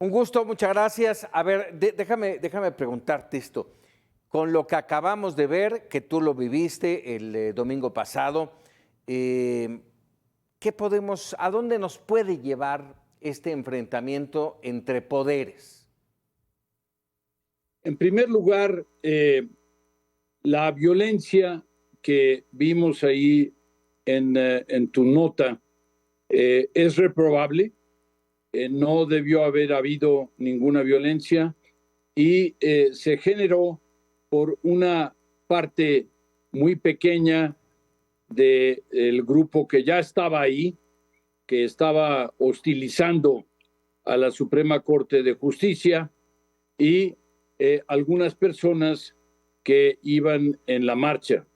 Un gusto, muchas gracias. A ver, déjame preguntarte esto. Con lo que acabamos de ver, que tú lo viviste el domingo pasado, ¿a dónde nos puede llevar este enfrentamiento entre poderes? En primer lugar, la violencia que vimos ahí en tu nota es reprobable. No debió haber habido ninguna violencia y se generó por una parte muy pequeña del grupo que ya estaba ahí, que estaba hostilizando a la Suprema Corte de Justicia y algunas personas que iban en la marcha.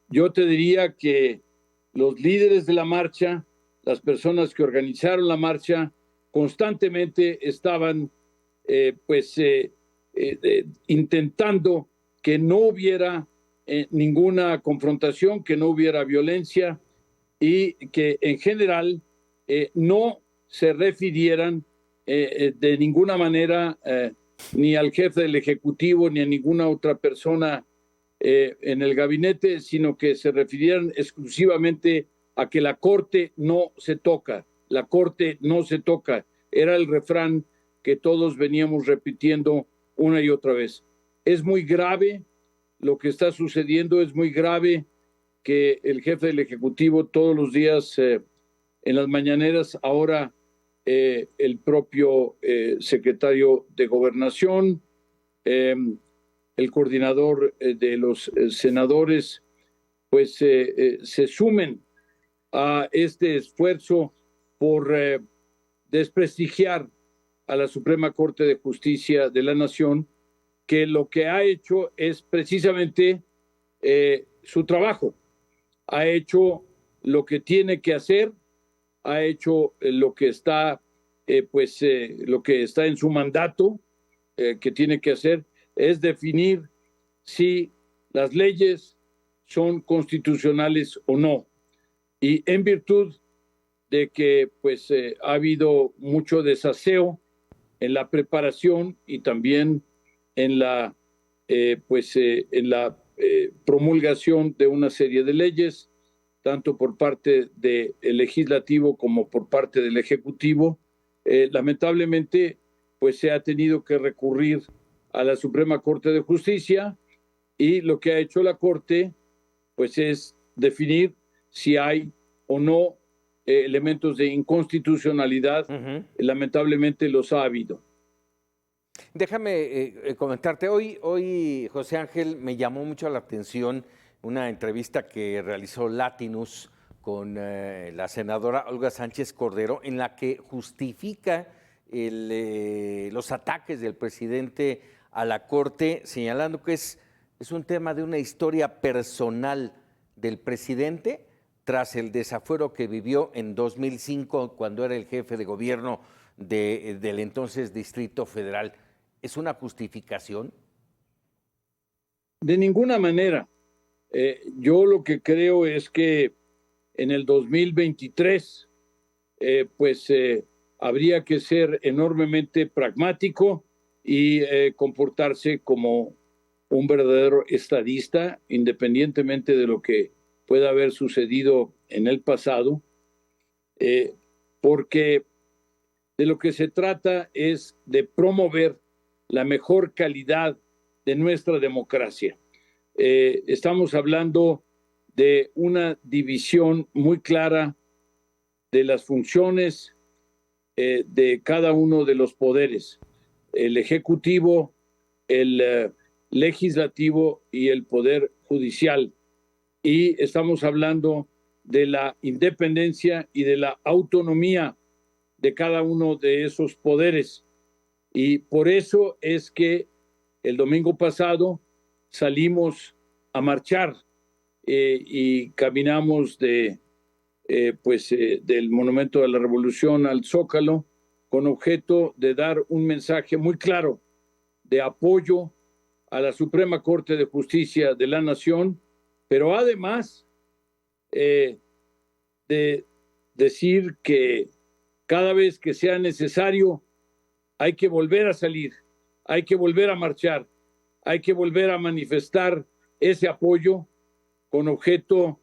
Yo te diría que los líderes de la marcha, las personas que organizaron la marcha, constantemente estaban intentando que no hubiera ninguna confrontación, que no hubiera violencia y que en general no se refirieran de ninguna manera ni al jefe del Ejecutivo ni a ninguna otra persona en el gabinete, sino que se refirieran exclusivamente a que la Corte no se toca, la Corte no se toca. Era el refrán que todos veníamos repitiendo una y otra vez. Es muy grave lo que está sucediendo, es muy grave que el jefe del Ejecutivo todos los días en las mañaneras, ahora el propio secretario de Gobernación, el coordinador de los senadores, pues se sumen a este esfuerzo por desprestigiar a la Suprema Corte de Justicia de la Nación, que lo que ha hecho es precisamente su trabajo. Ha hecho lo que tiene que hacer, ha hecho lo que está, lo que está en su mandato, que tiene que hacer, es definir si las leyes son constitucionales o no. Y en virtud de que ha habido mucho desaseo en la preparación y también en la, promulgación de una serie de leyes, tanto por parte del legislativo como por parte del ejecutivo, lamentablemente se ha tenido que recurrir a la Suprema Corte de Justicia y lo que ha hecho la Corte es definir si hay o no elementos de inconstitucionalidad. Lamentablemente los ha habido. Déjame comentarte, hoy José Ángel, me llamó mucho la atención una entrevista que realizó Latinus con la senadora Olga Sánchez Cordero, en la que justifica los ataques del presidente a la Corte, señalando que es un tema de una historia personal del presidente tras el desafuero que vivió en 2005 cuando era el jefe de gobierno del entonces Distrito Federal. ¿Es una justificación? De ninguna manera. Yo lo que creo es que en el 2023 habría que ser enormemente pragmático y comportarse como un verdadero estadista, independientemente de lo que pueda haber sucedido en el pasado, porque de lo que se trata es de promover la mejor calidad de nuestra democracia. Estamos hablando de una división muy clara de las funciones de cada uno de los poderes, el ejecutivo, el legislativo y el poder judicial. Y estamos hablando de la independencia y de la autonomía de cada uno de esos poderes. Y por eso es que el domingo pasado salimos a marchar y caminamos del Monumento de la Revolución al Zócalo con objeto de dar un mensaje muy claro de apoyo a la Suprema Corte de Justicia de la Nación, pero además de decir que cada vez que sea necesario hay que volver a salir, hay que volver a marchar, hay que volver a manifestar ese apoyo con objeto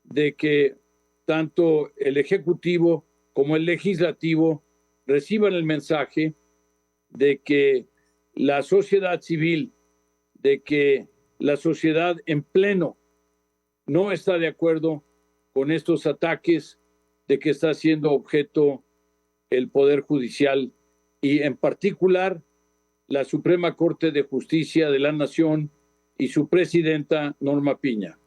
de que tanto el Ejecutivo como el Legislativo reciban el mensaje de que la sociedad civil, de que la sociedad en pleno no está de acuerdo con estos ataques de que está siendo objeto el Poder Judicial y en particular la Suprema Corte de Justicia de la Nación y su presidenta Norma Piña.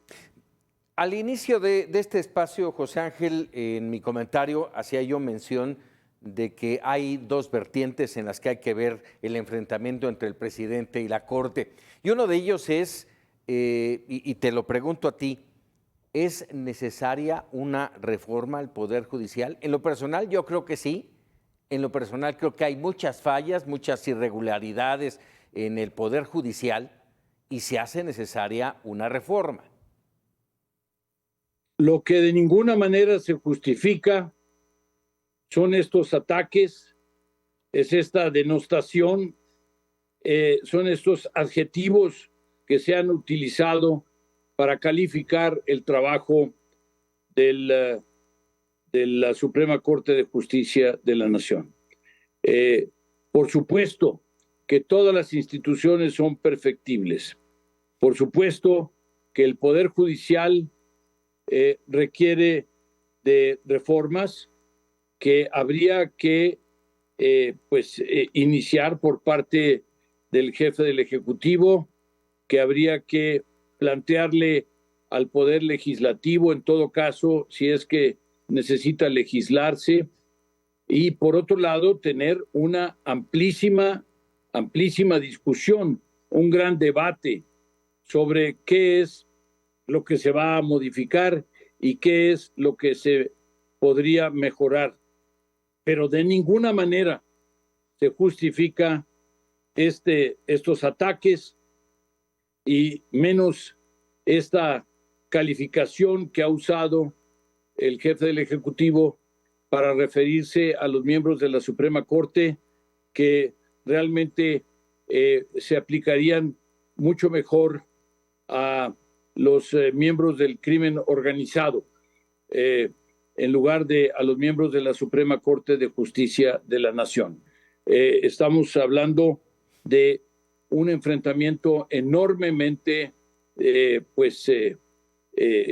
Al inicio de este espacio, José Ángel, en mi comentario hacía yo mención de que hay dos vertientes en las que hay que ver el enfrentamiento entre el presidente y la Corte. Y uno de ellos es, y te lo pregunto a ti, ¿es necesaria una reforma al Poder Judicial? En lo personal yo creo que sí. En lo personal creo que hay muchas fallas, muchas irregularidades en el Poder Judicial y se hace necesaria una reforma. Lo que de ninguna manera se justifica son estos ataques, es esta denostación, son estos adjetivos que se han utilizado para calificar el trabajo de la Suprema Corte de Justicia de la Nación. Por supuesto que todas las instituciones son perfectibles. Por supuesto que el Poder Judicial requiere de reformas que habría que iniciar por parte del jefe del Ejecutivo, que habría que plantearle al Poder Legislativo, en todo caso, si es que necesita legislarse, y por otro lado, tener una amplísima discusión, un gran debate sobre qué es lo que se va a modificar y qué es lo que se podría mejorar. Pero de ninguna manera se justifica estos ataques y menos esta calificación que ha usado el jefe del Ejecutivo para referirse a los miembros de la Suprema Corte, que realmente se aplicarían mucho mejor a los miembros del crimen organizado, en lugar de a los miembros de la Suprema Corte de Justicia de la Nación. Estamos hablando de un enfrentamiento enormemente,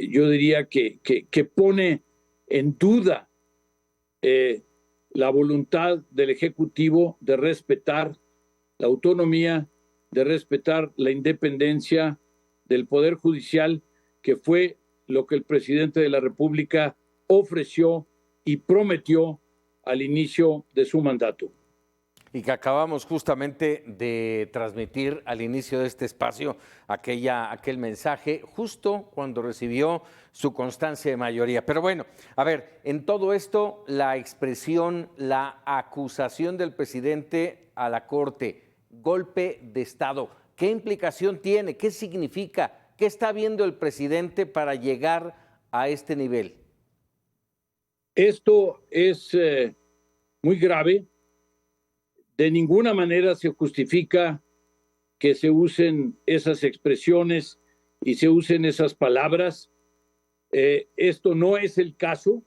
yo diría que pone en duda la voluntad del Ejecutivo de respetar la autonomía, de respetar la independencia del Poder Judicial, que fue lo que el presidente de la República ofreció y prometió al inicio de su mandato. Y que acabamos justamente de transmitir al inicio de este espacio aquel mensaje justo cuando recibió su constancia de mayoría. Pero bueno, a ver, en todo esto, la expresión, la acusación del presidente a la Corte, golpe de Estado, ¿qué implicación tiene? ¿Qué significa? ¿Qué está viendo el presidente para llegar a este nivel? Esto es muy grave. De ninguna manera se justifica que se usen esas expresiones y se usen esas palabras. Esto no es el caso.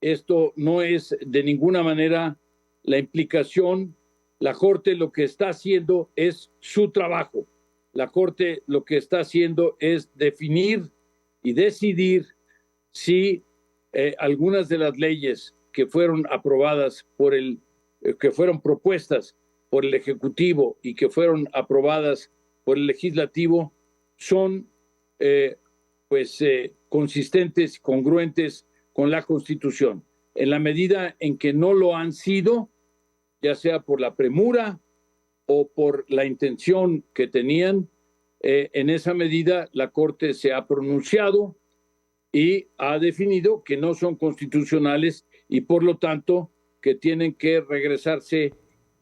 Esto no es de ninguna manera la implicación. La Corte lo que está haciendo es su trabajo. La Corte lo que está haciendo es definir y decidir si algunas de las leyes que fueron aprobadas que fueron propuestas por el Ejecutivo y que fueron aprobadas por el Legislativo son consistentes, congruentes con la Constitución. En la medida en que no lo han sido, ya sea por la premura o por la intención que tenían, en esa medida la Corte se ha pronunciado y ha definido que no son constitucionales y por lo tanto que tienen que regresarse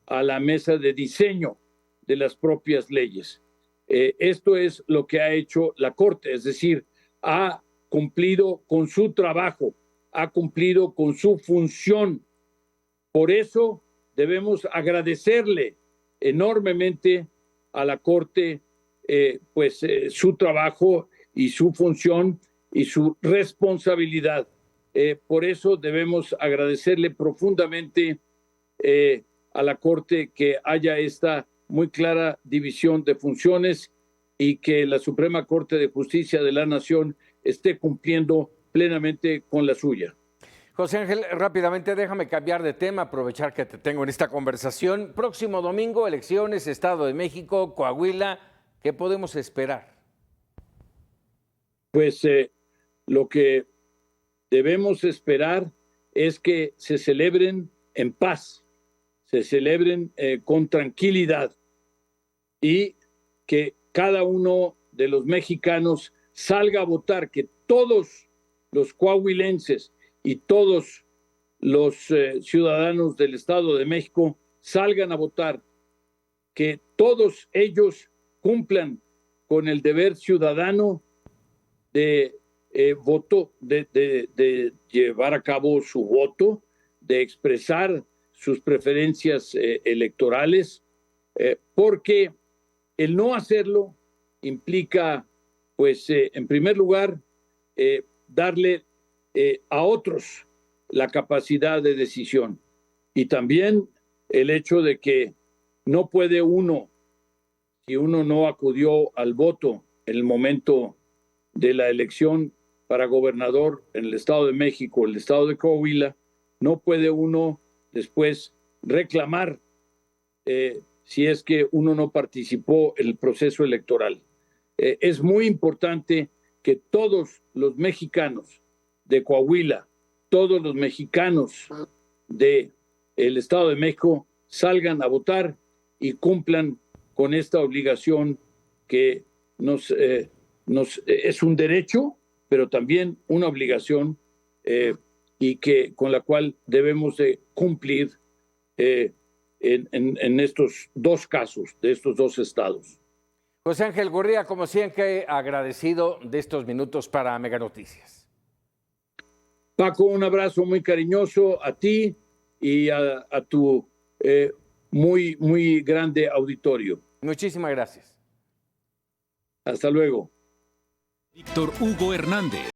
a la mesa de diseño de las propias leyes. Esto es lo que ha hecho la Corte, es decir, ha cumplido con su trabajo, ha cumplido con su función. Por eso debemos agradecerle enormemente a la Corte su trabajo y su función y su responsabilidad. Por eso debemos agradecerle profundamente a la Corte que haya esta muy clara división de funciones y que la Suprema Corte de Justicia de la Nación esté cumpliendo plenamente con la suya. José Ángel, rápidamente déjame cambiar de tema, aprovechar que te tengo en esta conversación. Próximo domingo, elecciones, Estado de México, Coahuila, ¿qué podemos esperar? Pues lo que debemos esperar es que se celebren en paz, se celebren con tranquilidad y que cada uno de los mexicanos salga a votar, que todos los coahuilenses y todos los ciudadanos del Estado de México salgan a votar, que todos ellos cumplan con el deber ciudadano de voto, de llevar a cabo su voto, de expresar sus preferencias electorales, porque el no hacerlo implica, pues, en primer lugar, darle a otros la capacidad de decisión y también el hecho de que no puede uno, si uno no acudió al voto en el momento de la elección para gobernador en el Estado de México, el Estado de Coahuila, no puede uno después reclamar si es que uno no participó en el proceso electoral. Es muy importante que todos los mexicanos de Coahuila, todos los mexicanos del Estado de México salgan a votar y cumplan con esta obligación que es un derecho, pero también una obligación y que con la cual debemos de cumplir en estos dos casos, de estos dos estados. José Ángel Gurría, como siempre, agradecido de estos minutos para Mega Noticias. Paco, un abrazo muy cariñoso a ti y a tu muy, muy grande auditorio. Muchísimas gracias. Hasta luego. Víctor Hugo Hernández.